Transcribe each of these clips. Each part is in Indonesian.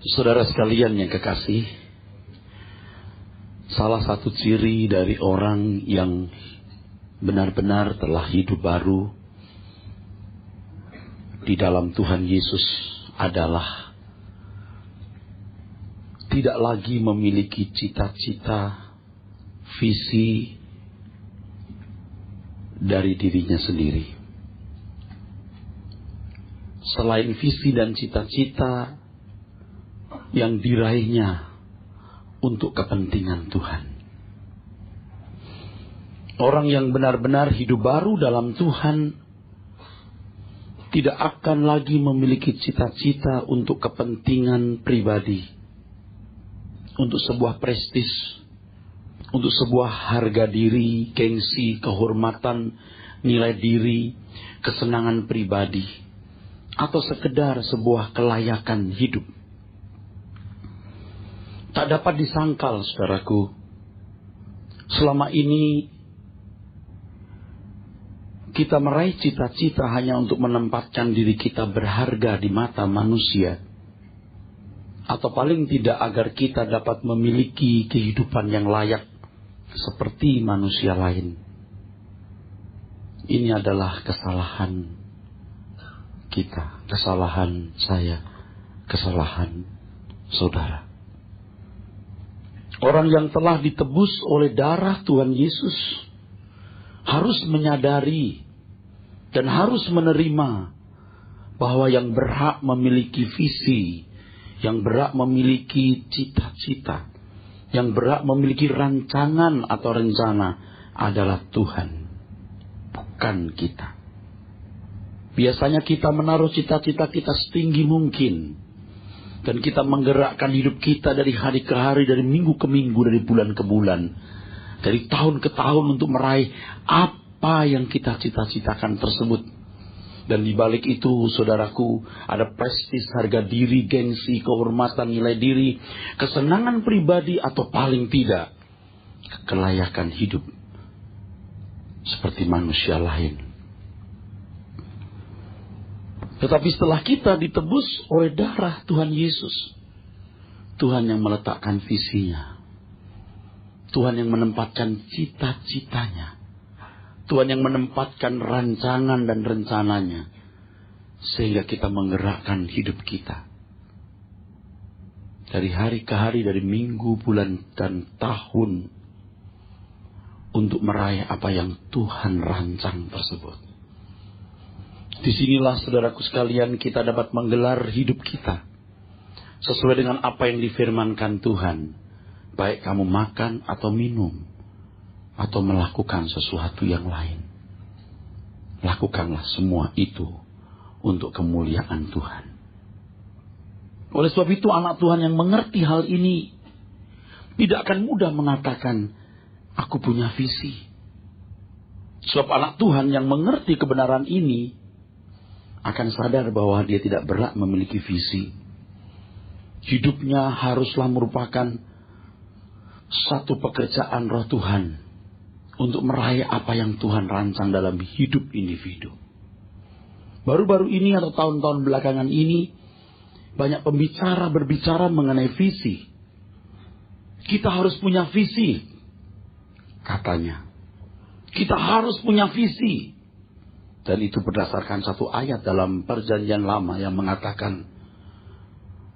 Saudara sekalian yang kekasih, salah satu ciri dari orang yang benar-benar telah hidup baru di dalam Tuhan Yesus adalah tidak lagi memiliki cita-cita, visi dari dirinya sendiri. Selain visi dan cita-cita yang diraihnya untuk kepentingan Tuhan. Orang yang benar-benar hidup baru dalam Tuhan tidak akan lagi memiliki cita-cita untuk kepentingan pribadi, untuk sebuah prestis, untuk sebuah harga diri, gengsi, kehormatan, nilai diri, kesenangan pribadi, atau sekedar sebuah kelayakan hidup. Tak dapat disangkal, saudaraku, selama ini kita meraih cita-cita hanya untuk menempatkan diri kita berharga di mata manusia, atau paling tidak agar kita dapat memiliki kehidupan yang layak seperti manusia lain. Ini adalah kesalahan kita, kesalahan saya, kesalahan saudara. Orang yang telah ditebus oleh darah Tuhan Yesus harus menyadari dan harus menerima bahwa yang berhak memiliki visi, yang berhak memiliki cita-cita, yang berhak memiliki rancangan atau rencana adalah Tuhan, bukan kita. Biasanya kita menaruh cita-cita kita setinggi mungkin. Dan kita menggerakkan hidup kita dari hari ke hari, dari minggu ke minggu, dari bulan ke bulan, dari tahun ke tahun untuk meraih apa yang kita cita-citakan tersebut. Dan di balik itu, saudaraku, ada prestis, harga diri, gengsi, kehormatan, nilai diri, kesenangan pribadi, atau paling tidak, kelayakan hidup seperti manusia lain. Tetapi setelah kita ditebus oleh darah Tuhan Yesus, Tuhan yang meletakkan visinya, Tuhan yang menempatkan cita-citanya, Tuhan yang menempatkan rancangan dan rencananya, sehingga kita menggerakkan hidup kita dari hari ke hari, dari minggu, bulan, dan tahun untuk meraih apa yang Tuhan rancang tersebut. Disinilah saudaraku sekalian kita dapat menggelar hidup kita sesuai dengan apa yang difirmankan Tuhan. Baik kamu makan atau minum atau melakukan sesuatu yang lain, lakukanlah semua itu untuk kemuliaan Tuhan. Oleh sebab itu anak Tuhan yang mengerti hal ini tidak akan mudah mengatakan aku punya visi. Sebab anak Tuhan yang mengerti kebenaran ini akan sadar bahwa dia tidak berhak memiliki visi. Hidupnya haruslah merupakan satu pekerjaan roh Tuhan untuk meraih apa yang Tuhan rancang dalam hidup individu. Baru-baru ini atau tahun-tahun belakangan ini, banyak pembicara berbicara mengenai visi. Kita harus punya visi, katanya. Kita harus punya visi. Dan itu berdasarkan satu ayat dalam Perjanjian Lama yang mengatakan,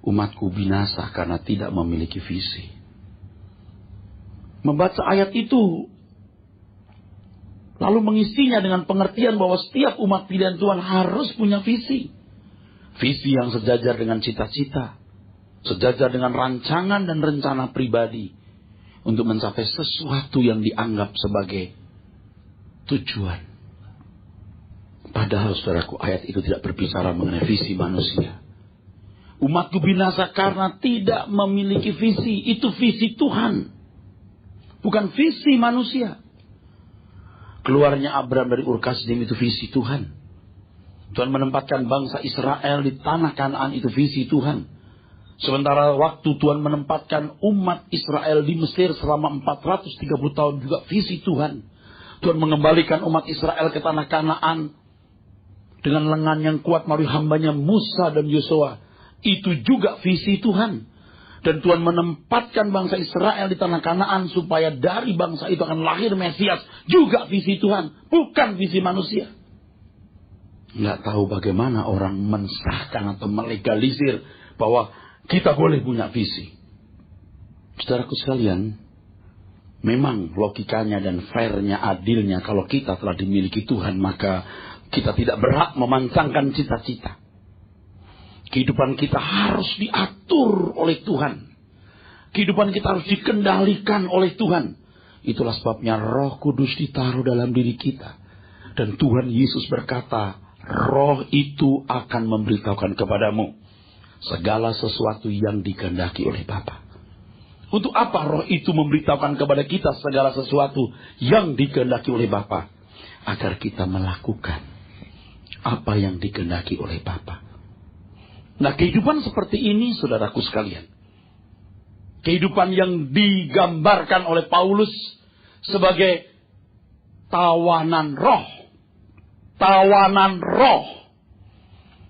umatku binasa karena tidak memiliki visi. Membaca ayat itu, lalu mengisinya dengan pengertian bahwa setiap umat pilihan Tuhan harus punya visi. Visi yang sejajar dengan cita-cita, sejajar dengan rancangan dan rencana pribadi, untuk mencapai sesuatu yang dianggap sebagai tujuan. Padahal saudaraku, ayat itu tidak berbicara mengenai visi manusia. Umatku binasa karena tidak memiliki visi. Itu visi Tuhan, bukan visi manusia. Keluarnya Abraham dari Ur Kasdim itu visi Tuhan. Tuhan menempatkan bangsa Israel di tanah Kanaan, itu visi Tuhan. Sementara waktu Tuhan menempatkan umat Israel di Mesir selama 430 tahun juga visi Tuhan. Tuhan mengembalikan umat Israel ke tanah Kanaan dengan lengan yang kuat melalui hambanya Musa dan Yosua. Itu juga visi Tuhan. Dan Tuhan menempatkan bangsa Israel di tanah Kanaan supaya dari bangsa itu akan lahir Mesias. Juga visi Tuhan, bukan visi manusia. Nggak tahu bagaimana orang mensahkan atau melegalisir bahwa kita boleh punya visi. Saudaraku sekalian, memang logikanya dan fairnya, adilnya, kalau kita telah dimiliki Tuhan, maka kita tidak berhak memancangkan cita-cita. Kehidupan kita harus diatur oleh Tuhan. Kehidupan kita harus dikendalikan oleh Tuhan. Itulah sebabnya Roh Kudus ditaruh dalam diri kita. Dan Tuhan Yesus berkata, Roh itu akan memberitahukan kepadamu segala sesuatu yang dikehendaki oleh Bapa. Untuk apa Roh itu memberitahukan kepada kita segala sesuatu yang dikehendaki oleh Bapa? Agar kita melakukan apa yang dikehendaki oleh Bapa. Nah, kehidupan seperti ini, saudaraku sekalian, kehidupan yang digambarkan oleh Paulus sebagai tawanan roh. Tawanan roh.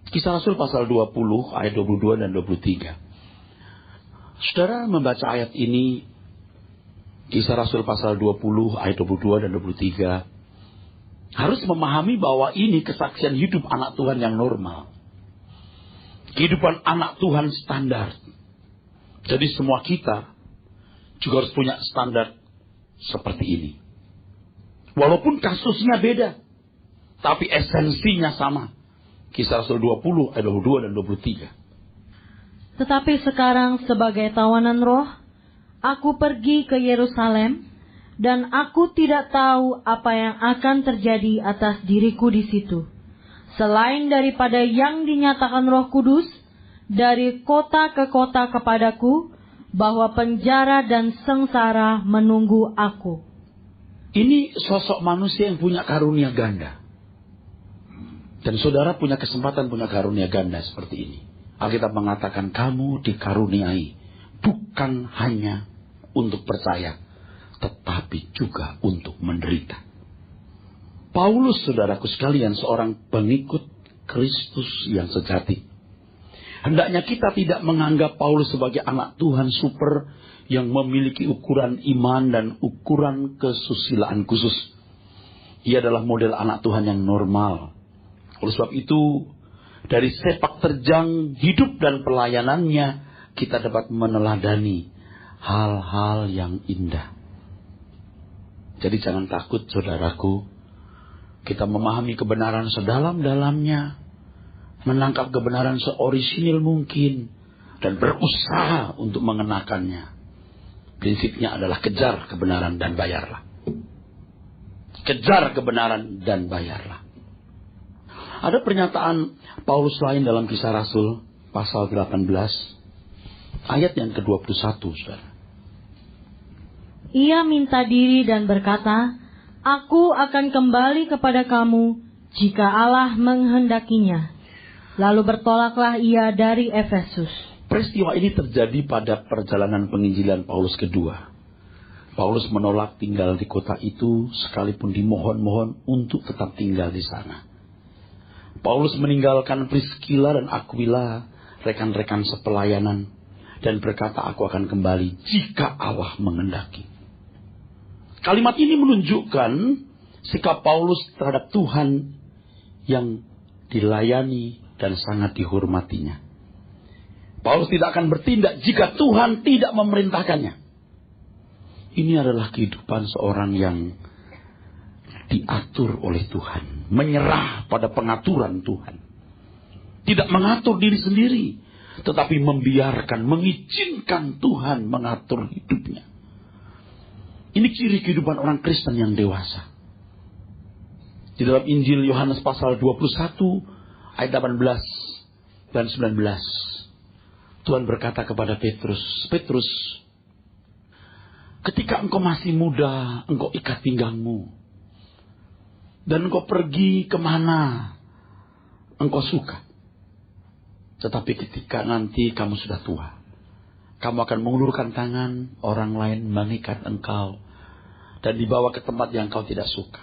Kisah Rasul pasal 20 ayat 22 dan 23. Saudara membaca ayat ini, Kisah Rasul pasal 20 ayat 22 dan 23, harus memahami bahwa ini kesaksian hidup anak Tuhan yang normal. Kehidupan anak Tuhan standar. Jadi semua kita juga harus punya standar seperti ini. Walaupun kasusnya beda, tapi esensinya sama. Kisah Rasul 20 ayat 22 dan 23. Tetapi sekarang sebagai tawanan roh, aku pergi ke Yerusalem, dan aku tidak tahu apa yang akan terjadi atas diriku di situ. Selain daripada yang dinyatakan Roh Kudus dari kota ke kota kepadaku, bahwa penjara dan sengsara menunggu aku. Ini sosok manusia yang punya karunia ganda. Dan saudara punya kesempatan punya karunia ganda seperti ini. Alkitab mengatakan kamu dikaruniai bukan hanya untuk percaya, tetapi juga untuk menderita. Paulus, saudaraku sekalian, seorang pengikut Kristus yang sejati. Hendaknya kita tidak menganggap Paulus sebagai anak Tuhan super yang memiliki ukuran iman dan ukuran kesusilaan khusus. Ia adalah model anak Tuhan yang normal. Oleh sebab itu, dari sepak terjang hidup dan pelayanannya, kita dapat meneladani hal-hal yang indah. Jadi jangan takut, saudaraku. Kita memahami kebenaran sedalam-dalamnya, menangkap kebenaran seorisinil mungkin, dan berusaha untuk mengenakannya. Prinsipnya adalah kejar kebenaran dan bayarlah. Kejar kebenaran dan bayarlah. Ada pernyataan Paulus lain dalam Kisah Rasul pasal 18 ayat yang ke-21, saudara. Ia minta diri dan berkata, aku akan kembali kepada kamu jika Allah menghendakinya. Lalu bertolaklah ia dari Efesus. Peristiwa ini terjadi pada perjalanan penginjilan Paulus kedua. Paulus menolak tinggal di kota itu sekalipun dimohon-mohon untuk tetap tinggal di sana. Paulus meninggalkan Priskila dan Aquila, rekan-rekan sepelayanan, dan berkata, aku akan kembali jika Allah menghendaki. Kalimat ini menunjukkan sikap Paulus terhadap Tuhan yang dilayani dan sangat dihormatinya. Paulus tidak akan bertindak jika Tuhan tidak memerintahkannya. Ini adalah kehidupan seorang yang diatur oleh Tuhan. Menyerah pada pengaturan Tuhan. Tidak mengatur diri sendiri, tetapi membiarkan, mengizinkan Tuhan mengatur hidupnya. Ini ciri kehidupan orang Kristen yang dewasa. Di dalam Injil Yohanes pasal 21 ayat 18 dan 19. Tuhan berkata kepada Petrus, Petrus, ketika engkau masih muda, engkau ikat pinggangmu. Dan engkau pergi kemana engkau suka. Tetapi ketika nanti kamu sudah tua, kamu akan mengulurkan tangan, orang lain mengikat engkau dan dibawa ke tempat yang kau tidak suka.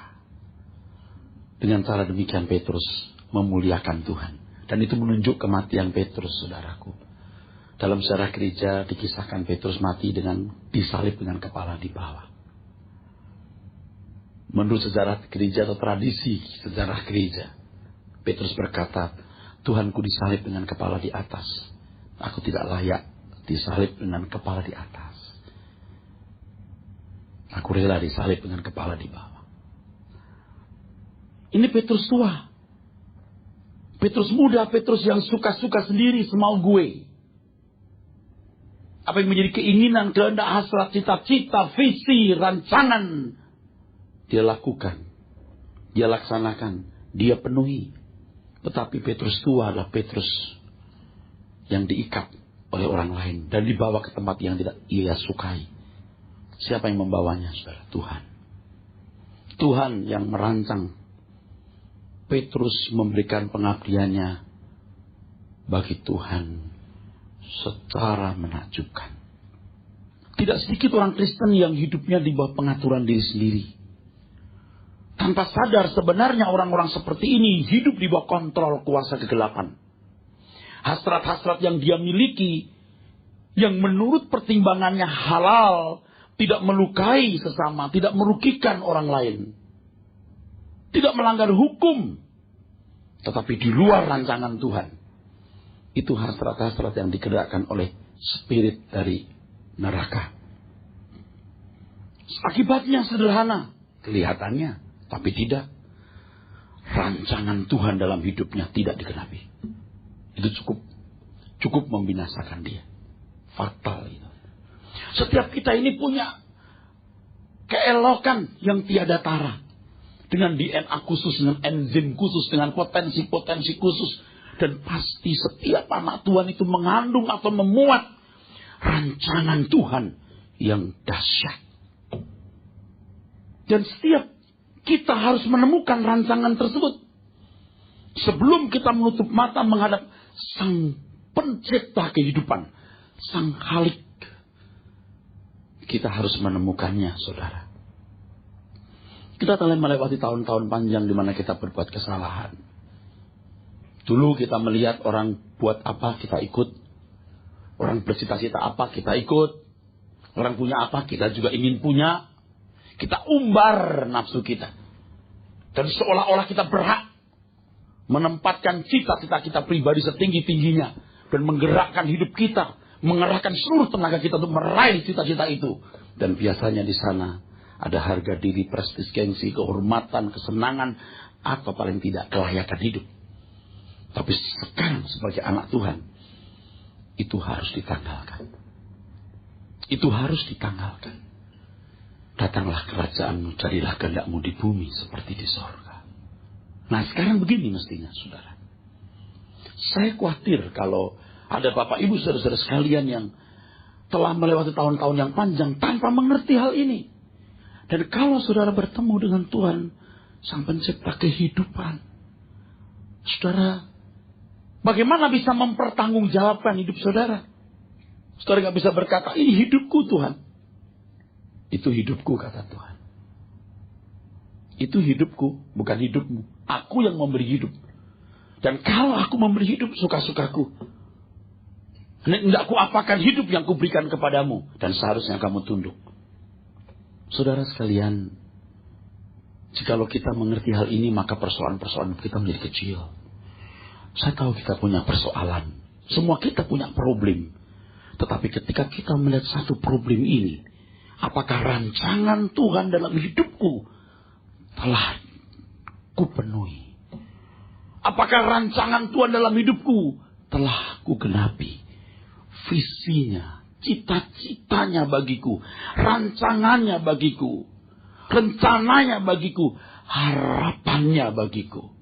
Dengan cara demikian Petrus memuliakan Tuhan. Dan itu menunjuk kematian Petrus, saudaraku. Dalam sejarah gereja dikisahkan Petrus mati dengan disalib dengan kepala di bawah. Menurut sejarah gereja atau tradisi sejarah gereja, Petrus berkata, Tuhanku disalib dengan kepala di atas. Aku tidak layak disalib dengan kepala di atas. Aku rela disalib dengan kepala di bawah. Ini Petrus tua. Petrus muda, Petrus yang suka-suka sendiri, semau gue. Apa yang menjadi keinginan, kehendak, hasrat, cita-cita, visi, rancangan, dia lakukan, dia laksanakan, dia penuhi. Tetapi Petrus tua adalah Petrus yang diikat oleh orang lain dan dibawa ke tempat yang tidak ia sukai. Siapa yang membawanya, saudara? Tuhan. Tuhan yang merancang Petrus memberikan pengabdiannya bagi Tuhan secara menakjubkan. Tidak sedikit orang Kristen yang hidupnya di bawah pengaturan diri sendiri. Tanpa sadar sebenarnya orang-orang seperti ini hidup di bawah kontrol kuasa kegelapan. Hasrat-hasrat yang dia miliki, yang menurut pertimbangannya halal, tidak melukai sesama, tidak merugikan orang lain. Tidak melanggar hukum, tetapi di luar rancangan Tuhan. Itu hasrat-hasrat yang digerakkan oleh spirit dari neraka. Akibatnya sederhana, kelihatannya, tapi tidak. Rancangan Tuhan dalam hidupnya tidak digenapi. Itu cukup membinasakan dia. Fatal itu. Setiap kita ini punya keelokan yang tiada tara. Dengan DNA khusus, dengan enzim khusus, dengan potensi-potensi khusus. Dan pasti setiap anak Tuhan itu mengandung atau memuat rancangan Tuhan yang dahsyat. Dan setiap kita harus menemukan rancangan tersebut. Sebelum kita menutup mata menghadap Sang Pencipta kehidupan, Sang Khalik. Kita harus menemukannya, saudara. Kita telah melewati tahun-tahun panjang di mana kita berbuat kesalahan. Dulu kita melihat orang buat apa, kita ikut. Orang bercita-cita apa, kita ikut. Orang punya apa, kita juga ingin punya. Kita umbar nafsu kita. Dan seolah-olah kita berhak menempatkan cita-cita kita pribadi setinggi-tingginya. Dan menggerakkan hidup kita. Mengerahkan seluruh tenaga kita untuk meraih cita-cita itu. Dan biasanya di sana ada harga diri, prestis, gengsi, kehormatan, kesenangan, atau paling tidak kelayakan hidup. Tapi sekarang sebagai anak Tuhan, itu harus ditanggalkan. Itu harus ditanggalkan. Datanglah kerajaanmu, jadilah kehendakmu di bumi seperti di sorga. Nah sekarang begini mestinya, saudara. Saya khawatir kalau ada bapak ibu saudara-saudara sekalian yang telah melewati tahun-tahun yang panjang tanpa mengerti hal ini. Dan kalau saudara bertemu dengan Tuhan, Sang Pencipta kehidupan, saudara, bagaimana bisa mempertanggungjawabkan hidup saudara? Saudara gak bisa berkata, ini hidupku Tuhan. Itu hidupku, kata Tuhan. Itu hidupku, bukan hidupmu. Aku yang memberi hidup. Dan kalau aku memberi hidup, suka-sukaku. Hendak ku apakan hidup yang kuberikan kepadamu. Dan seharusnya kamu tunduk. Saudara sekalian, jikalau kita mengerti hal ini, maka persoalan-persoalan kita menjadi kecil. Saya tahu kita punya persoalan. Semua kita punya problem. Tetapi ketika kita melihat satu problem ini, apakah rancangan Tuhan dalam hidupku telah kupenuhi? Apakah rancangan Tuhan dalam hidupku telah kugenapi? Visinya, cita-citanya bagiku, rancangannya bagiku, rencananya bagiku, harapannya bagiku.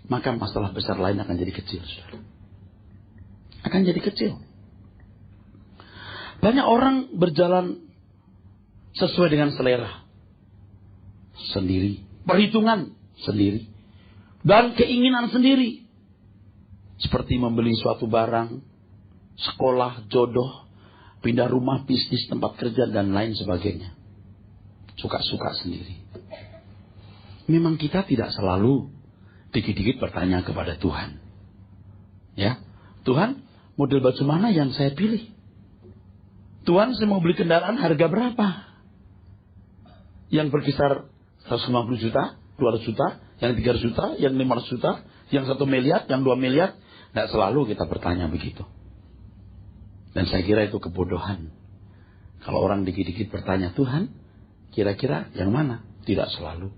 Maka masalah besar lain akan jadi kecil, saudara. Akan jadi kecil. Banyak orang berjalan sesuai dengan selera sendiri, perhitungan sendiri, dan keinginan sendiri. Seperti membeli suatu barang, sekolah, jodoh, pindah rumah, bisnis, tempat kerja, dan lain sebagainya. Suka-suka sendiri. Memang kita tidak selalu dikit-dikit bertanya kepada Tuhan. Ya, Tuhan, model baju mana yang saya pilih? Tuhan, saya mau beli kendaraan harga berapa? Yang berkisar 150 juta, 200 juta, yang 300 juta, yang 500 juta, yang 1 miliar, yang 2 miliar. Tidak selalu kita bertanya begitu. Dan saya kira itu kebodohan. Kalau orang dikit-dikit bertanya, Tuhan, kira-kira yang mana? Tidak selalu.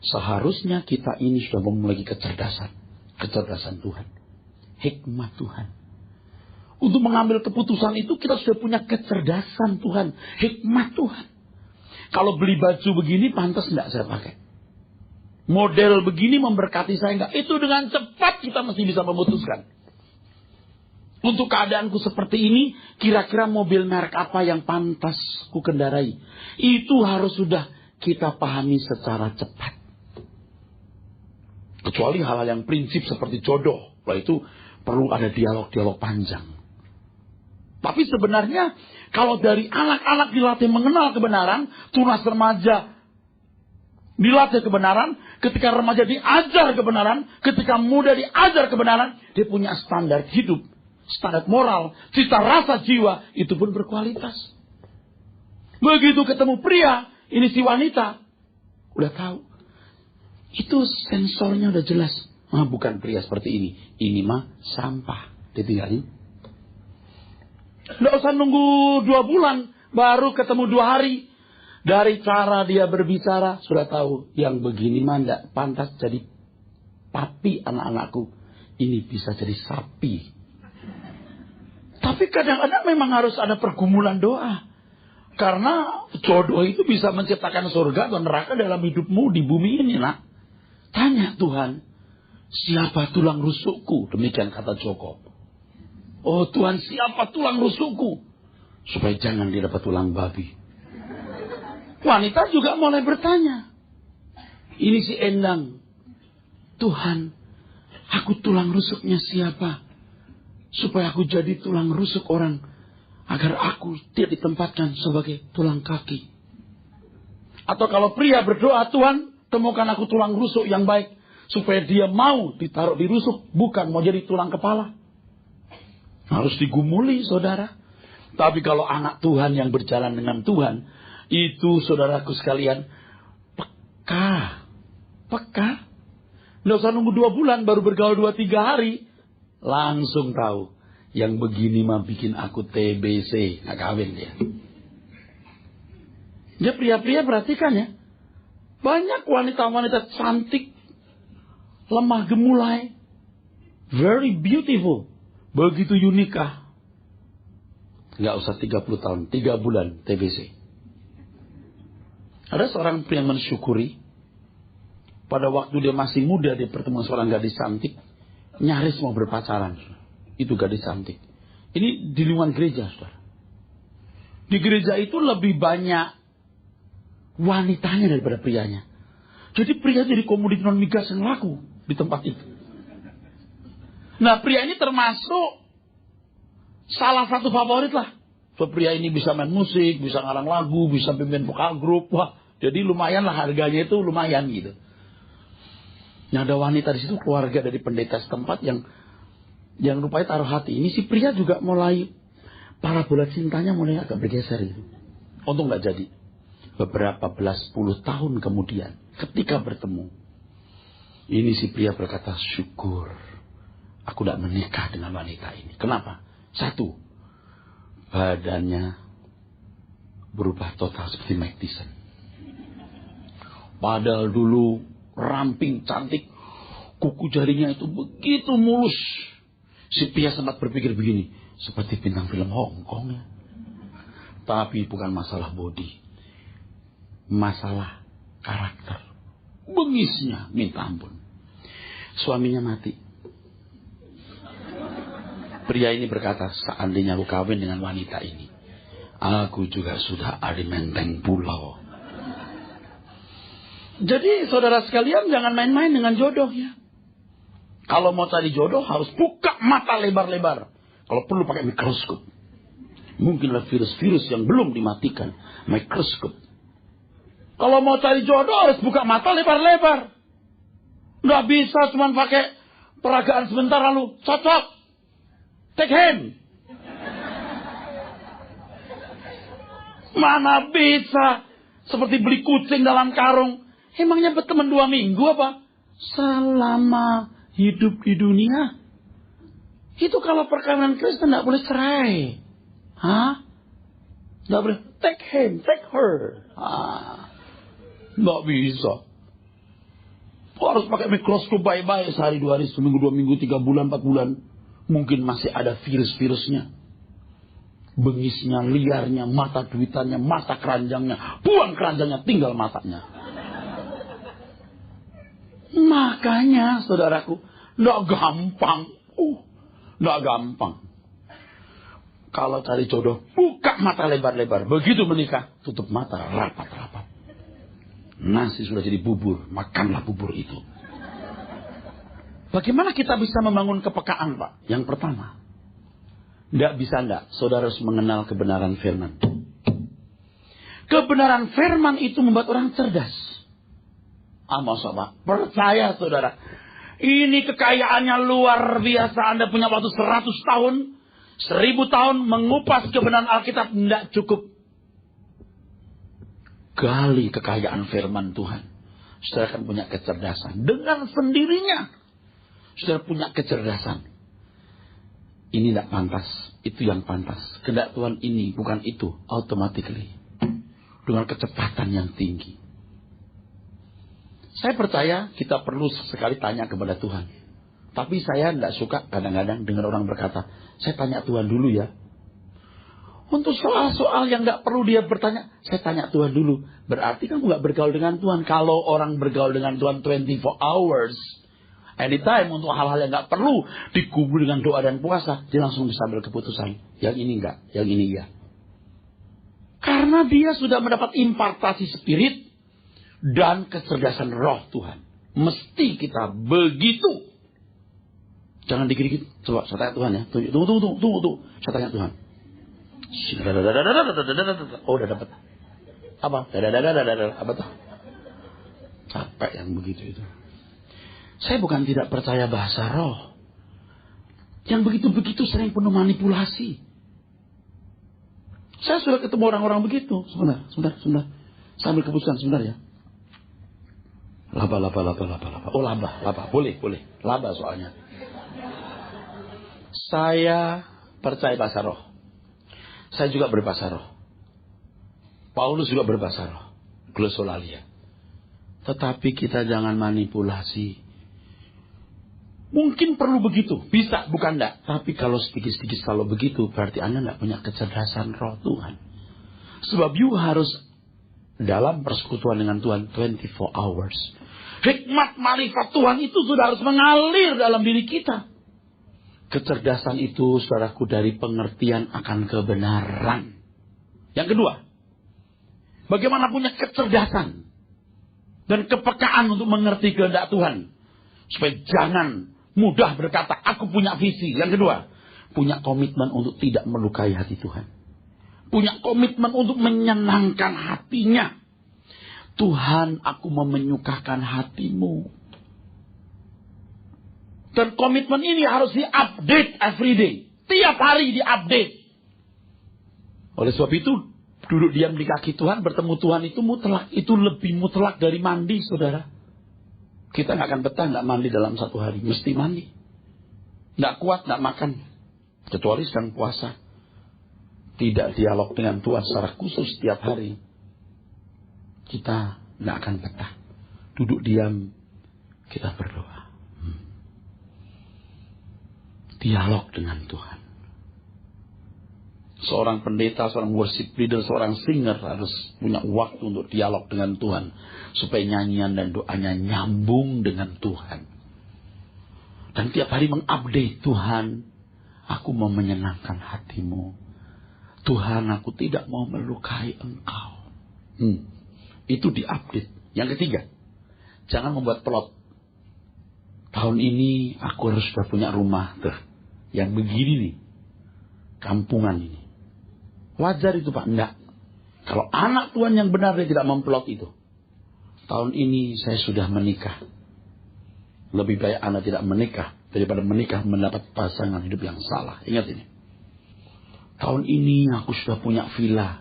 Seharusnya kita ini sudah memiliki kecerdasan. Kecerdasan Tuhan. Hikmat Tuhan. Untuk mengambil keputusan itu kita sudah punya kecerdasan Tuhan. Hikmat Tuhan. Kalau beli baju begini pantas enggak saya pakai? Model begini memberkati saya enggak? Itu dengan cepat kita mesti bisa memutuskan. Untuk keadaanku seperti ini, kira-kira mobil merek apa yang pantas ku kendarai? Itu harus sudah kita pahami secara cepat. Kecuali hal-hal yang prinsip seperti jodoh. Wah, itu perlu ada dialog-dialog panjang. Tapi sebenarnya kalau dari anak-anak dilatih mengenal kebenaran, tunas remaja dilatih kebenaran, ketika remaja diajar kebenaran, ketika muda diajar kebenaran, dia punya standar hidup, standar moral, cita rasa jiwa, itu pun berkualitas. Begitu ketemu pria, ini si wanita, udah tahu. Itu sensornya udah jelas. Bukan pria seperti ini mah sampah. Ditinggalin. Nggak usah nunggu 2 bulan, baru ketemu 2 hari. Dari cara dia berbicara, sudah tahu. Yang begini mah nggak pantas jadi papi anak-anakku. Ini bisa jadi sapi. Tapi kadang-kadang memang harus ada pergumulan doa. Karena jodoh itu bisa menciptakan surga atau neraka dalam hidupmu di bumi ini, nak. Tanya Tuhan, siapa tulang rusukku? Demikian kata Joko. Oh Tuhan, siapa tulang rusukku? Supaya jangan dia dapat tulang babi. Wanita juga mulai bertanya. Ini si Endang. Tuhan, aku tulang rusuknya siapa? Supaya aku jadi tulang rusuk orang. Agar aku tidak ditempatkan sebagai tulang kaki. Atau kalau pria berdoa, Tuhan, temukan aku tulang rusuk yang baik. Supaya dia mau ditaruh di rusuk. Bukan mau jadi tulang kepala. Harus digumuli saudara. Tapi kalau anak Tuhan yang berjalan dengan Tuhan. Itu saudaraku sekalian. Peka. Nggak usah nunggu 2 bulan. Baru bergaul 2-3 hari. Langsung tahu. Yang begini mah bikin aku TBC. Nggak kawin dia. Dia pria-pria perhatikan ya. Banyak wanita-wanita cantik. Lemah gemulai. Very beautiful. Begitu nikah. Nggak usah 30 tahun. 3 bulan TBC. Ada seorang pria yang mensyukuri. Pada waktu dia masih muda. Dia bertemu seorang gadis cantik. Nyaris mau berpacaran. Itu gadis cantik. Ini di lingkungan gereja, saudara. Di gereja itu lebih banyak wanitanya daripada prianya. Jadi pria jadi komoditi non migas yang laku di tempat itu. Nah, pria ini termasuk salah satu favorit lah. So, pria ini bisa main musik, bisa ngarang lagu, bisa pimpin vokal grup. Wah, jadi lumayan lah harganya itu lumayan gitu. Nah, ada wanita di situ, keluarga dari pendeta setempat yang rupanya taruh hati. Ini si pria juga mulai, parabola cintanya mulai agak bergeser gitu. Untung nggak jadi. Beberapa belas puluh tahun kemudian, ketika bertemu, ini si pria berkata, syukur aku tidak menikah dengan wanita ini. Kenapa? 1, badannya berubah total seperti Mike Tyson. Padahal dulu ramping, cantik, kuku jarinya itu begitu mulus. Si pria sempat berpikir begini, seperti bintang film Hong Kong ya. Tapi bukan masalah body, masalah karakter. Bengisnya minta ampun. Suaminya mati. Pria ini berkata, seandainya aku kawin dengan wanita ini, aku juga sudah ada menteng pulau. Jadi saudara sekalian jangan main-main dengan jodoh ya. Kalau mau cari jodoh harus buka mata lebar-lebar. Kalau perlu pakai mikroskop. Mungkinlah virus-virus yang belum dimatikan. Mikroskop. Kalau mau cari jodoh harus buka mata lebar-lebar. Nggak bisa cuma pakai peragaan sebentar lalu cocok. Take hand. Mana bisa seperti beli kucing dalam karung. Emangnya berteman 2 minggu apa? Selama hidup di dunia. Itu kalau perkawinan Kristen tidak boleh cerai. Hah? Tidak boleh. Take him, take her. Tidak bisa. Harus pakai mikroskop baik-baik. Sehari, 2 hari, seminggu, 2 minggu, 3 bulan, 4 bulan. Mungkin masih ada virus-virusnya. Bengisnya, liarnya, mata duitannya, mata keranjangnya. Buang keranjangnya, tinggal matanya. Makanya, saudaraku, tidak gampang. Tidak gampang. Kalau cari jodoh, buka mata lebar-lebar. Begitu menikah, tutup mata, rapat-rapat. Nasi sudah jadi bubur, makanlah bubur itu. Bagaimana kita bisa membangun kepekaan, Pak? Yang pertama, tidak bisa saudara harus mengenal kebenaran firman. Kebenaran firman itu membuat orang cerdas. Masa Pak? Percaya saudara. Ini kekayaannya luar biasa. Anda punya waktu 100 tahun, 1000 tahun mengupas kebenaran Alkitab. Tidak cukup. Gali kekayaan firman Tuhan. Saudara akan punya kecerdasan. Dengan sendirinya. Saudara punya kecerdasan. Ini tidak pantas. Itu yang pantas. Kehendak Tuhan ini, bukan itu. Automatically. Dengan kecepatan yang tinggi. Saya percaya kita perlu sekali tanya kepada Tuhan. Tapi saya tidak suka kadang-kadang dengar orang berkata, saya tanya Tuhan dulu ya. Untuk soal-soal yang tidak perlu dia bertanya, saya tanya Tuhan dulu. Berarti kamu nggak bergaul dengan Tuhan. Kalau orang bergaul dengan Tuhan 24 hours, anytime untuk hal-hal yang nggak perlu dikubur dengan doa dan puasa, dia langsung bisa ambil keputusan. Yang ini enggak, yang ini ya. Karena dia sudah mendapat impartasi spirit dan kecerdasan roh Tuhan. Mesti kita begitu. Jangan dikit-dikit. Coba saya tanya Tuhan ya. Tunggu. Saya tanya Tuhan. Oh, udah dapat. Apa? Apa tuh? Capek yang begitu itu. Saya bukan tidak percaya bahasa roh. Yang begitu-begitu sering penuh manipulasi. Saya sudah ketemu orang-orang begitu. Sebentar. Saya ambil keputusan sebentar ya. Laba. Oh, laba. Boleh. Laba soalnya. Saya percaya bahasa roh. Saya juga berbahasa roh. Paulus juga berbahasa roh. Glosolalia. Tetapi kita jangan manipulasi. Mungkin perlu begitu. Bisa, bukan enggak. Tapi kalau sedikit-sedikit kalau begitu, berarti Anda enggak punya kecerdasan roh Tuhan. Sebab you harus dalam persekutuan dengan Tuhan 24 hours. Hikmat marifat Tuhan itu sudah harus mengalir dalam diri kita. Kecerdasan itu, saudaraku, dari pengertian akan kebenaran. Yang kedua, bagaimana punya kecerdasan dan kepekaan untuk mengerti kehendak Tuhan. Supaya jangan mudah berkata, aku punya visi. Yang kedua, punya komitmen untuk tidak melukai hati Tuhan. Punya komitmen untuk menyenangkan hatinya. Tuhan, aku mau menyukakan hatimu. Dan komitmen ini harus di-update every day. Tiap hari di-update. Oleh sebab itu, duduk diam di kaki Tuhan, bertemu Tuhan itu mutlak. Itu lebih mutlak dari mandi, saudara. Kita nggak akan betah nggak mandi dalam 1 hari. Mesti mandi. Nggak kuat, nggak makan. Kecuali sedang puasa. Tidak dialog dengan Tuhan secara khusus setiap hari. Kita nggak akan betah. Duduk diam, kita berdoa. Dialog dengan Tuhan. Seorang pendeta, seorang worship leader, seorang singer harus punya waktu untuk dialog dengan Tuhan. Supaya nyanyian dan doanya nyambung dengan Tuhan. Dan tiap hari mengupdate Tuhan. Aku mau menyenangkan hatimu. Tuhan, aku tidak mau melukai engkau. Itu diupdate. Yang ketiga, jangan membuat plot. Tahun ini aku harus sudah punya rumah tuh. Yang begini nih. Kampungan ini. Wajar itu Pak? Enggak. Kalau anak Tuhan yang benar dia tidak memplot itu. Tahun ini saya sudah menikah. Lebih baik Anda tidak menikah daripada menikah mendapat pasangan hidup yang salah. Ingat ini. Tahun ini aku sudah punya villa.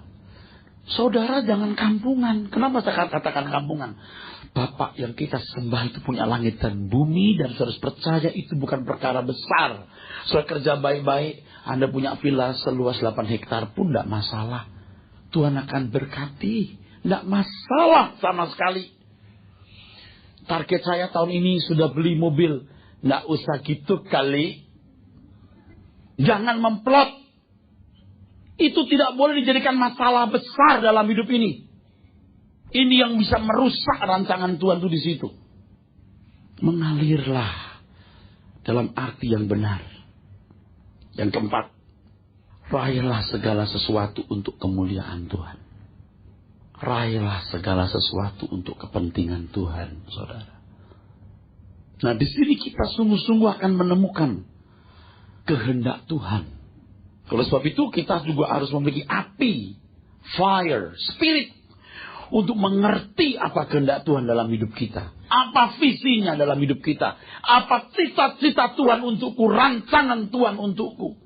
Saudara jangan kampungan. Kenapa saya katakan kampungan? Bapak yang kita sembah itu punya langit dan bumi. Dan saudara harus percaya itu bukan perkara besar. Saudara kerja baik-baik. Anda punya villa seluas 8 hektar pun tidak masalah. Tuhan akan berkati. Tidak masalah sama sekali. Target saya tahun ini sudah beli mobil. Tidak usah gitu kali. Jangan memplot. Itu tidak boleh dijadikan masalah besar dalam hidup ini. Ini yang bisa merusak rancangan Tuhan itu di situ. Mengalirlah dalam arti yang benar. Yang keempat, raihlah segala sesuatu untuk kemuliaan Tuhan. Raihlah segala sesuatu untuk kepentingan Tuhan, saudara. Nah, di sini kita sungguh-sungguh akan menemukan kehendak Tuhan. Oleh sebab itu kita juga harus memiliki api, fire, spirit. Untuk mengerti apa kehendak Tuhan dalam hidup kita. Apa visinya dalam hidup kita. Apa cita-cita Tuhan untukku, rancangan Tuhan untukku.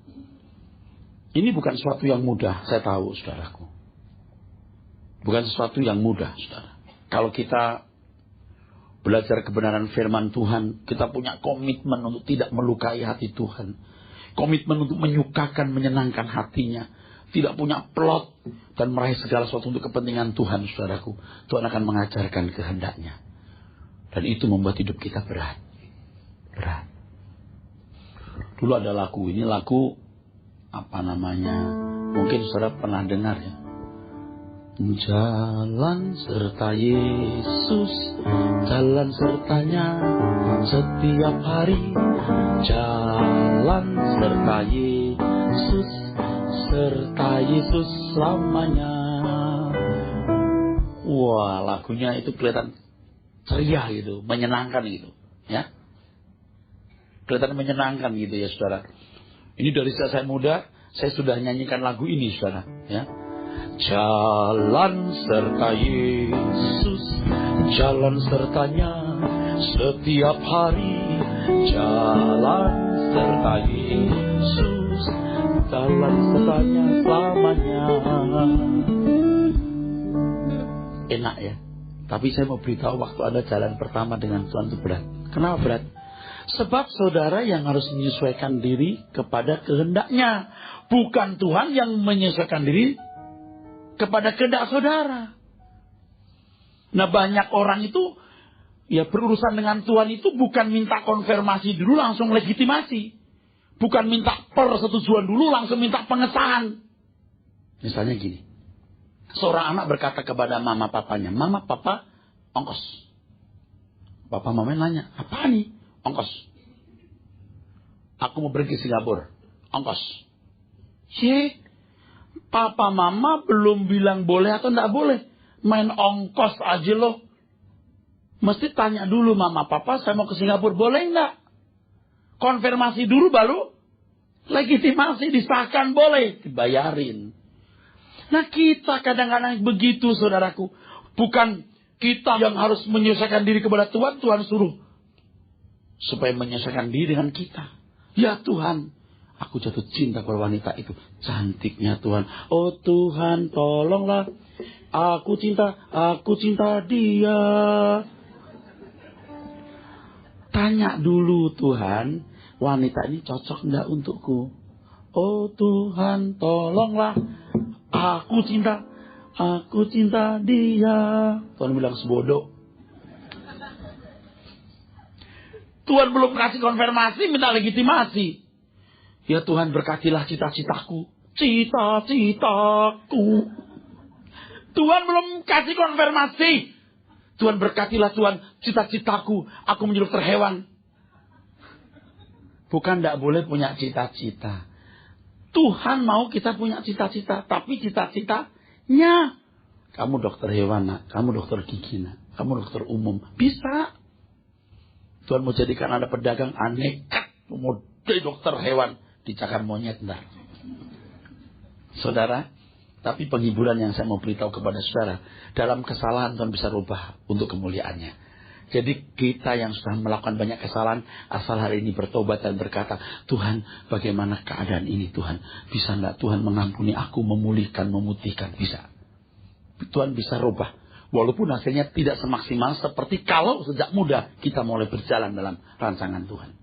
Ini bukan sesuatu yang mudah, saya tahu saudaraku. Bukan sesuatu yang mudah, saudara. Kalau kita belajar kebenaran firman Tuhan, kita punya komitmen untuk tidak melukai hati Tuhan. Komitmen untuk menyukakan, menyenangkan hatinya. Tidak punya plot dan meraih segala sesuatu untuk kepentingan Tuhan, saudaraku. Tuhan akan mengajarkan kehendaknya. Dan itu membuat hidup kita berat. Berat. Dulu ada lagu, ini lagu apa namanya? Mungkin saudara pernah dengar ya. Jalan serta Yesus, jalan sertanya setiap hari. Jalan serta Yesus, serta Yesus selamanya. Wah, lagunya itu kelihatan ceria gitu, menyenangkan gitu, ya. Kelihatan menyenangkan gitu ya, saudara. Ini dari saya muda, saya sudah nyanyikan lagu ini, saudara, ya. Jalan serta Yesus, jalan sertanya setiap hari. Jalan serta Yesus, jalan sertanya selamanya. Enak ya. Tapi saya mau beritahu waktu Anda jalan pertama dengan Tuhan itu berat. Kenapa berat? Sebab saudara yang harus menyesuaikan diri kepada kehendaknya. Bukan Tuhan yang menyesuaikan diri kepada kehendak saudara. Nah, banyak orang itu ya berurusan dengan Tuhan itu bukan minta konfirmasi dulu langsung legitimasi. Bukan minta persetujuan dulu langsung minta pengesahan. Misalnya gini. Seorang anak berkata kepada mama papanya, "Mama, papa, ongkos." Papa mamanya nanya, "Apa nih?" "Ongkos. Aku mau pergi ke Singapura." "Ongkos." Papa mama belum bilang boleh atau enggak boleh. Main ongkos aja loh. Mesti tanya dulu, "Mama, papa, saya mau ke Singapura, boleh enggak?" Konfirmasi dulu baru legitimasi, disahkan, boleh, dibayarin. Nah, kita kadang-kadang begitu, saudaraku. Bukan kita yang harus menyesuaikan diri kepada Tuhan, Tuhan suruh supaya menyesuaikan diri dengan kita. Ya Tuhan, aku jatuh cinta kepada wanita itu. Cantiknya Tuhan. Oh Tuhan, tolonglah. Aku cinta dia. Tanya dulu Tuhan, wanita ini cocok enggak untukku? Oh Tuhan, tolonglah. Aku cinta dia. Tuhan bilang sebodoh. Tuhan belum kasih konfirmasi, minta legitimasi. Ya Tuhan, berkatilah cita-citaku. Cita-citaku. Tuhan belum kasih konfirmasi. Tuhan berkatilah Tuhan, cita-citaku. Aku menjadi dokter hewan. Bukan tidak boleh punya cita-cita. Tuhan mau kita punya cita-cita. Tapi cita-citanya. Kamu dokter hewan, nak. Kamu dokter gigi, nak. Kamu dokter umum. Bisa. Tuhan mau jadikan Anda pedagang aneka. Mau jadi dokter hewan. Dicakar monyet, entar. Saudara, tapi penghiburan yang saya mau beritahu kepada saudara. Dalam kesalahan Tuhan bisa rubah untuk kemuliaannya. Jadi kita yang sudah melakukan banyak kesalahan, asal hari ini bertobat dan berkata, Tuhan, bagaimana keadaan ini Tuhan? Bisa enggak Tuhan mengampuni aku, memulihkan, memutihkan? Bisa. Tuhan bisa rubah. Walaupun hasilnya tidak semaksimal seperti kalau sejak muda kita mulai berjalan dalam rancangan Tuhan.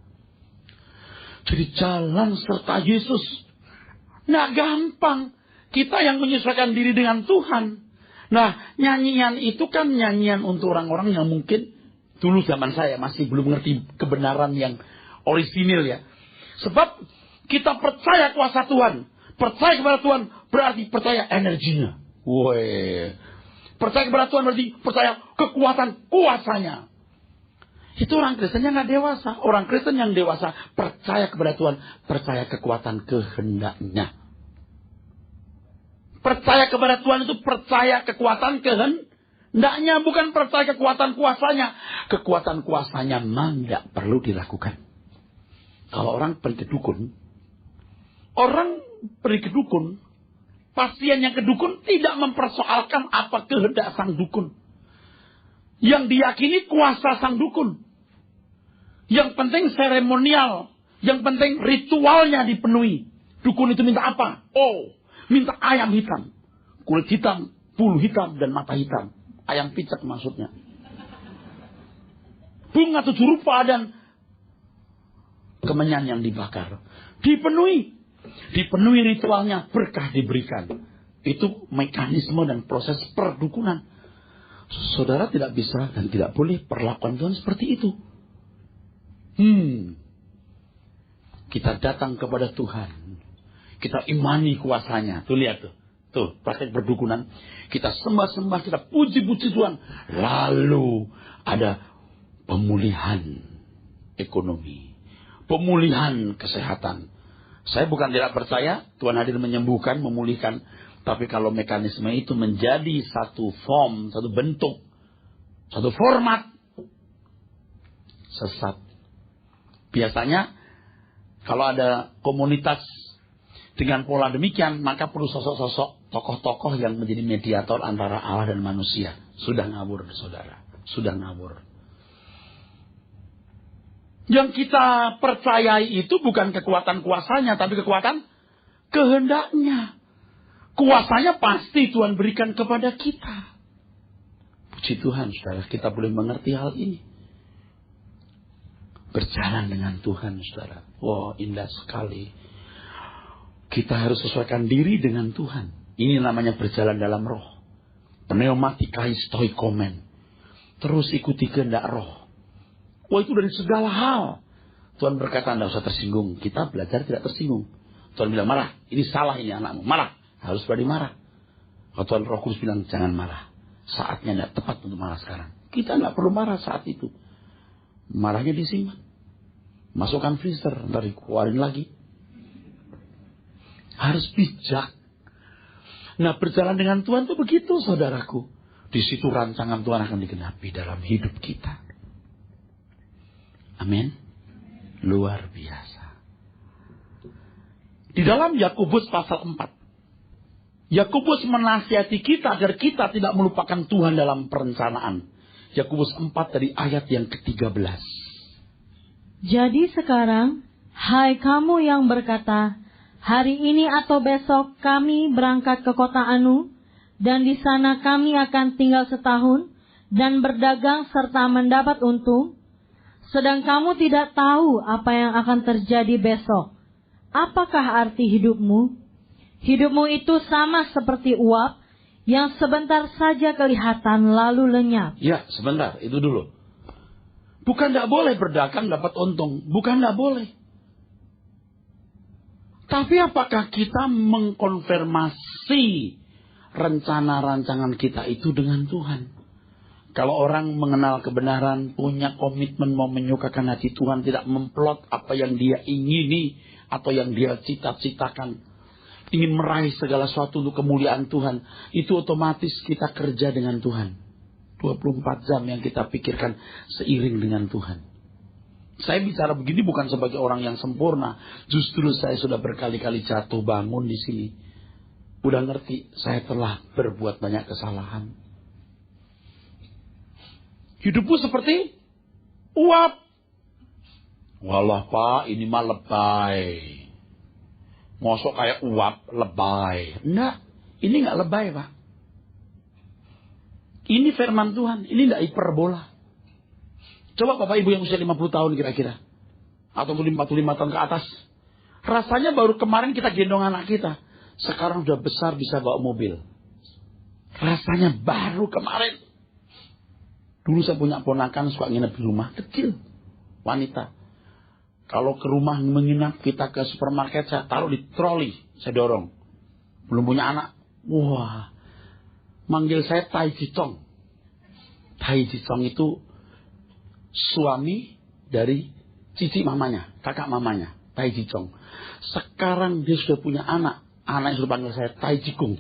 Jadi jalan serta Yesus. Nggak gampang. Kita yang menyesuaikan diri dengan Tuhan. Nah, nyanyian itu kan nyanyian untuk orang-orang yang mungkin dulu zaman saya masih belum mengerti kebenaran yang orisinil ya. Sebab kita percaya kuasa Tuhan. Percaya kepada Tuhan berarti percaya energinya. Woi. Percaya kepada Tuhan berarti percaya kekuatan kuasanya. Itu orang Kristen yang nggak dewasa. Orang Kristen yang dewasa percaya kepada Tuhan, percaya kekuatan kehendaknya. Percaya kepada Tuhan itu percaya kekuatan kehendaknya, bukan percaya kekuatan kuasanya. Kekuatan kuasanya memang tidak perlu dilakukan. Kalau orang pergi ke dukun, pasien yang ke dukun tidak mempersoalkan apa kehendak sang dukun. Yang diyakini kuasa sang dukun. Yang penting seremonial, yang penting ritualnya dipenuhi. Dukun itu minta apa? Oh, minta ayam hitam, kulit hitam, bulu hitam, dan mata hitam. Ayam picak maksudnya. Bunga 7 rupa dan kemenyan yang dibakar. Dipenuhi ritualnya, berkah diberikan. Itu mekanisme dan proses perdukunan. Saudara tidak bisa dan tidak boleh perlakuan Tuhan seperti itu. Kita datang kepada Tuhan. Kita imani kuasanya. Tuh lihat tuh. Tuh praktek perdukunan. Kita sembah-sembah, kita puji-puji Tuhan. Lalu ada pemulihan ekonomi. Pemulihan kesehatan. Saya bukan tidak percaya Tuhan hadir menyembuhkan, memulihkan. Tapi kalau mekanisme itu menjadi satu form, satu bentuk, satu format, sesat. Biasanya kalau ada komunitas dengan pola demikian, maka perlu sosok-sosok tokoh-tokoh yang menjadi mediator antara Allah dan manusia. Sudah ngawur, saudara. Sudah ngawur. Yang kita percayai itu bukan kekuatan kuasanya, tapi kekuatan kehendaknya. Kuasanya pasti Tuhan berikan kepada kita. Puji Tuhan, saudara, kita boleh mengerti hal ini. Berjalan dengan Tuhan, saudara. Wow, indah sekali. Kita harus sesuaikan diri dengan Tuhan. Ini namanya berjalan dalam roh. Pneumatikai stoikomen. Terus ikuti kehendak roh. Wah, itu dari segala hal. Tuhan berkata, tidak usah tersinggung. Kita belajar tidak tersinggung. Tuhan bilang, marah. Ini salah ini anakmu. Marah. Harus berani marah. Kalau Tuhan Roh Kudus bilang, jangan marah. Saatnya tidak tepat untuk marah sekarang. Kita tidak perlu marah saat itu. Marahnya disimpan. Masukkan freezer. Ntar dikeluarin lagi. Harus bijak. Nah, berjalan dengan Tuhan itu begitu, saudaraku. Di situ rancangan Tuhan akan digenapi dalam hidup kita. Amin. Luar biasa. Di dalam Yakobus pasal 4. Yakobus menasihati kita agar kita tidak melupakan Tuhan dalam perencanaan. Yakobus 4 dari ayat yang ke-13. Jadi sekarang, hai kamu yang berkata, hari ini atau besok kami berangkat ke kota Anu, dan di sana kami akan tinggal setahun, dan berdagang serta mendapat untung. Sedang kamu tidak tahu apa yang akan terjadi besok. Apakah arti hidupmu? Hidupmu itu sama seperti uap, yang sebentar saja kelihatan lalu lenyap. Ya, sebentar, itu dulu. Bukan tidak boleh berdagang dapat untung. Bukan tidak boleh. Tapi apakah kita mengkonfirmasi rencana rancangan kita itu dengan Tuhan? Kalau orang mengenal kebenaran, punya komitmen mau menyukakan hati Tuhan, tidak memplot apa yang dia ingini atau yang dia cita-citakan, ingin meraih segala sesuatu untuk kemuliaan Tuhan, itu otomatis kita kerja dengan Tuhan. 24 jam yang kita pikirkan seiring dengan Tuhan. Saya bicara begini bukan sebagai orang yang sempurna. Justru saya sudah berkali-kali jatuh bangun di sini. Udah ngerti, saya telah berbuat banyak kesalahan. Hidupku seperti Uap. Walah Pak, ini mah lebay. Mosok kayak uap, lebay. Enggak, ini enggak lebay Pak. Ini firman Tuhan, ini enggak hiperbola. Coba Bapak Ibu yang usia 50 tahun kira-kira. Atau 45 tahun ke atas. Rasanya baru kemarin kita gendong anak kita. Sekarang udah besar bisa bawa mobil. Rasanya baru kemarin. Dulu saya punya ponakan suka nginep di rumah kecil. Wanita. Kalau ke rumah menginap, kita ke supermarket, saya taruh di troli. Saya dorong. Belum punya anak. Wah. Manggil saya Tai Jicong. Tai Jicong itu suami dari cici mamanya. Kakak mamanya. Tai Jicong. Sekarang dia sudah punya anak. Anak yang sudah panggil saya Tai Jikung.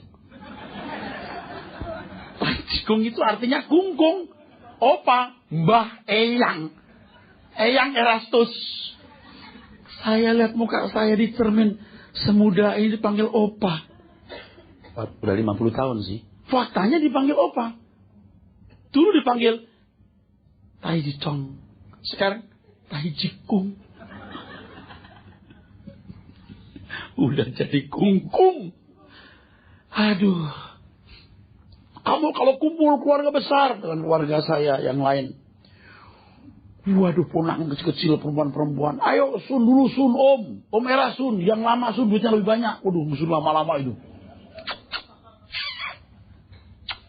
Tai Jikung itu artinya kungkung. Opa. Mbah Eyang. Eyang Erastus. Saya lihat muka saya di cermin. Semudah ini dipanggil Opa. Udah 50 tahun sih. Faktanya dipanggil Opa. Dulu dipanggil Tai Jicong. Sekarang Tai Jikung. Udah jadi kungkung. Aduh. Kamu kalau kumpul keluarga besar dengan keluarga saya yang lain. Waduh, ponakan kecil-kecil, perempuan-perempuan. Ayo, Sun dulu, Sun, Om. Om Era, Sun. Yang lama, Sun, duitnya lebih banyak. Waduh, Sun lama-lama itu.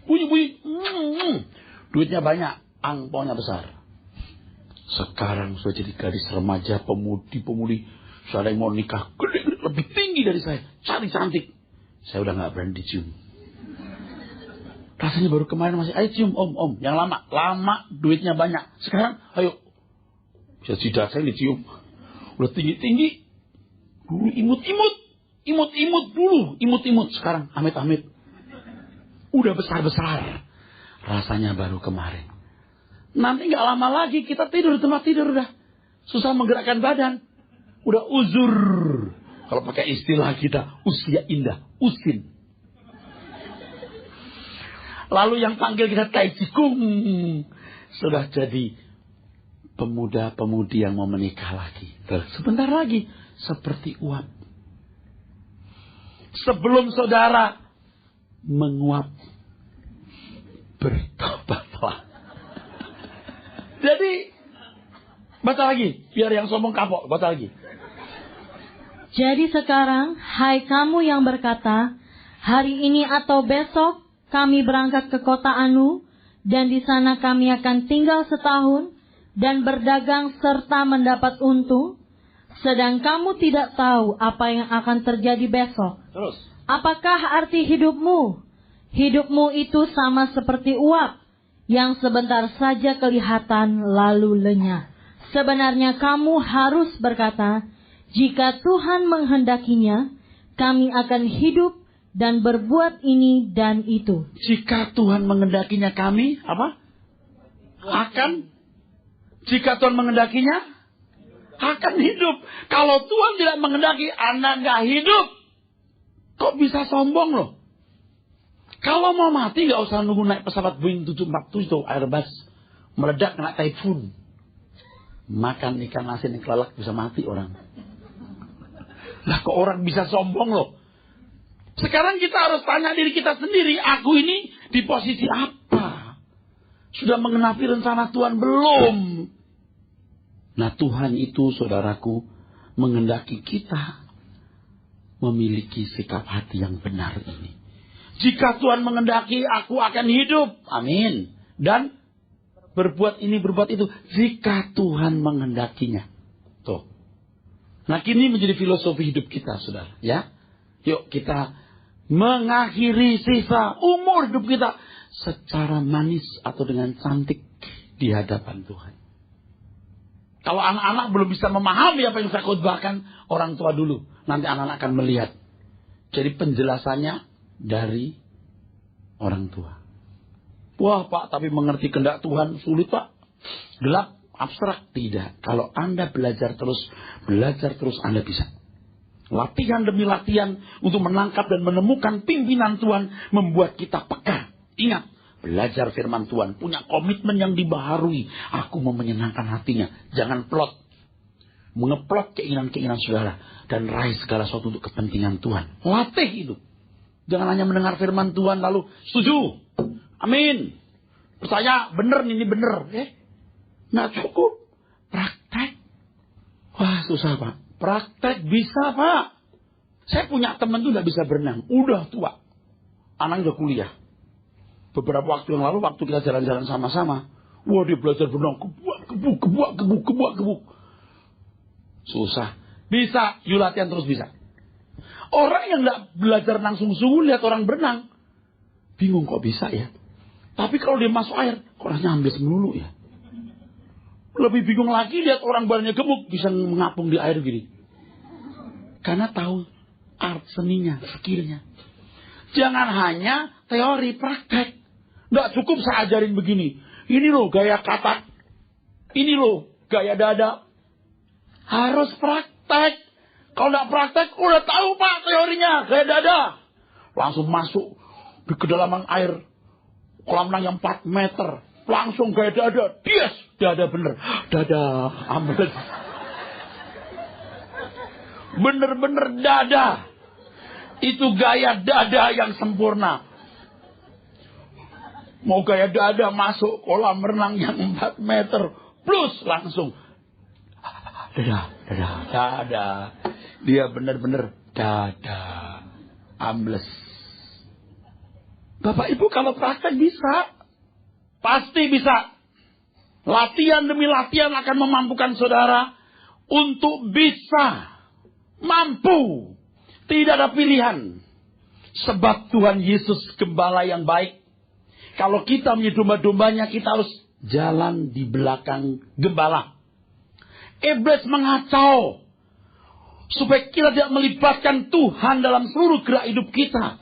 Bunyi-bunyi. Duitnya banyak. Angpaunya besar. Sekarang sudah jadi gadis remaja, pemudi-pemudi. Sudah ada yang mau nikah. Gede, lebih tinggi dari saya. Cantik-cantik. Saya udah gak berani dicium. Rasanya baru kemarin masih, ayo cium, Om. Yang lama. Lama, duitnya banyak. Sekarang, ayo. Bisa jidat saya dicium. Udah tinggi-tinggi. Dulu imut-imut. Imut-imut dulu. Imut-imut. Sekarang amit-amit. Udah besar-besar. Rasanya baru kemarin. Nanti gak lama lagi kita tidur di tempat tidur udah. Susah menggerakkan badan. Udah uzur. Kalau pakai istilah kita, usia indah. Usin. Lalu yang panggil kita Tai Jikung. Sudah jadi pemuda-pemudi yang mau menikah lagi. Sebentar lagi. Seperti uap. Sebelum saudara menguap, bertobatlah. Jadi, baca lagi. Biar yang sombong kapok. Baca lagi. Jadi sekarang, hai kamu yang berkata, hari ini atau besok kami berangkat ke kota Anu, dan di sana kami akan tinggal setahun, dan berdagang serta mendapat untung, sedang kamu tidak tahu apa yang akan terjadi besok. Terus. Apakah arti hidupmu? Hidupmu itu sama seperti uap, yang sebentar saja kelihatan lalu lenyap. Sebenarnya kamu harus berkata, jika Tuhan menghendakinya, kami akan hidup dan berbuat ini dan itu. Jika Tuhan menghendakinya kami, apa? Akan. Jika Tuhan menghendakinya, akan hidup. Kalau Tuhan tidak menghendaki, Anda nggak hidup. Kok bisa sombong loh? Kalau mau mati nggak usah nunggu naik pesawat Boeing 747 itu Airbus meledak kena typhoon. Makan ikan asin yang kelelak bisa mati orang. Lah kok orang bisa sombong loh? Sekarang kita harus tanya diri kita sendiri, aku ini di posisi apa? Sudah mengenapi rencana Tuhan belum? Nah Tuhan itu saudaraku menghendaki kita memiliki sikap hati yang benar ini. Jika Tuhan menghendaki aku akan hidup. Amin. Dan berbuat ini berbuat itu. Jika Tuhan menghendakinya. Tuh. Nah kini menjadi filosofi hidup kita saudara. Ya. Yuk kita mengakhiri sisa umur hidup kita secara manis atau dengan cantik di hadapan Tuhan. Kalau anak-anak belum bisa memahami apa yang saya khotbahkan, orang tua dulu. Nanti anak-anak akan melihat. Jadi penjelasannya dari orang tua. Wah Pak, tapi mengerti kehendak Tuhan sulit Pak. Gelap, abstrak. Tidak. Kalau Anda belajar terus Anda bisa. Latihan demi latihan untuk menangkap dan menemukan pimpinan Tuhan membuat kita peka. Ingat, belajar firman Tuhan, punya komitmen yang dibaharui. Aku mau menyenangkan hatinya. Jangan plot. Mengeplot keinginan-keinginan saudara. Dan raih segala sesuatu untuk kepentingan Tuhan. Latih itu. Jangan hanya mendengar firman Tuhan lalu setuju. Amin. Percaya bener ini bener. Nggak cukup. Praktek. Wah susah Pak. Praktek bisa Pak. Saya punya teman tuh nggak bisa berenang. Udah tua. Anaknya udah kuliah. Beberapa waktu yang lalu waktu kita jalan-jalan sama-sama. Wah dia belajar berenang. Gebuk. Susah. Bisa. You latihan terus bisa. Orang yang nggak belajar langsung sungguh lihat orang berenang. Bingung kok bisa ya. Tapi kalau dia masuk air. Kok rasanya ambles melulu ya. Lebih bingung lagi lihat orang badannya gemuk. Bisa mengapung di air gini. Karena tahu art seninya, skillnya. Jangan hanya teori, praktek. Nggak cukup saya ajarin begini. Ini loh gaya katak. Ini loh gaya dada. Harus praktek. Kalau nggak praktek, udah tahu Pak teorinya. Gaya dada. Langsung masuk di kedalaman air. Kolam renang yang 4 meter. Langsung gaya dada. Yes, dada bener. Dada ambles. Bener-bener dada. Itu gaya dada yang sempurna. Mau gaya dada masuk kolam renang yang 4 meter. Plus langsung. Dada. Dia benar-benar dada. Ambles. Bapak Ibu kalau praktek bisa. Pasti bisa. Latihan demi latihan akan memampukan saudara. Untuk bisa. Mampu. Tidak ada pilihan. Sebab Tuhan Yesus gembala yang baik. Kalau kita menjadi domba-dombanya, kita harus jalan di belakang gembala. Iblis mengacau. Supaya kita tidak melibatkan Tuhan dalam seluruh gerak hidup kita.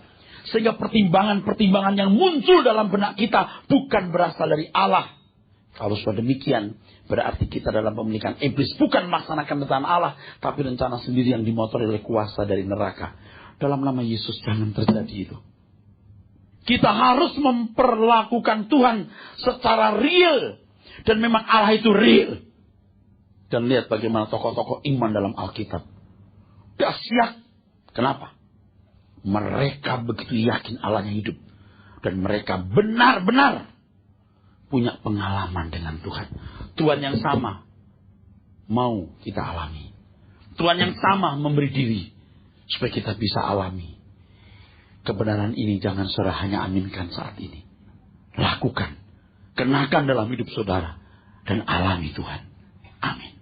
Sehingga pertimbangan-pertimbangan yang muncul dalam benak kita bukan berasal dari Allah. Kalau sudah demikian, berarti kita dalam pemilikan iblis bukan melaksanakan rencana Allah, tapi rencana sendiri yang dimotori oleh kuasa dari neraka. Dalam nama Yesus jangan terjadi itu. Kita harus memperlakukan Tuhan secara real. Dan memang Allah itu real. Dan lihat bagaimana tokoh-tokoh iman dalam Alkitab. Dahsyat. Kenapa? Mereka begitu yakin Allahnya hidup. Dan mereka benar-benar punya pengalaman dengan Tuhan. Tuhan yang sama mau kita alami. Tuhan yang sama memberi diri supaya kita bisa alami. Kebenaran ini jangan saudara hanya aminkan saat ini. Lakukan. Kenakan dalam hidup saudara. Dan alami Tuhan. Amin.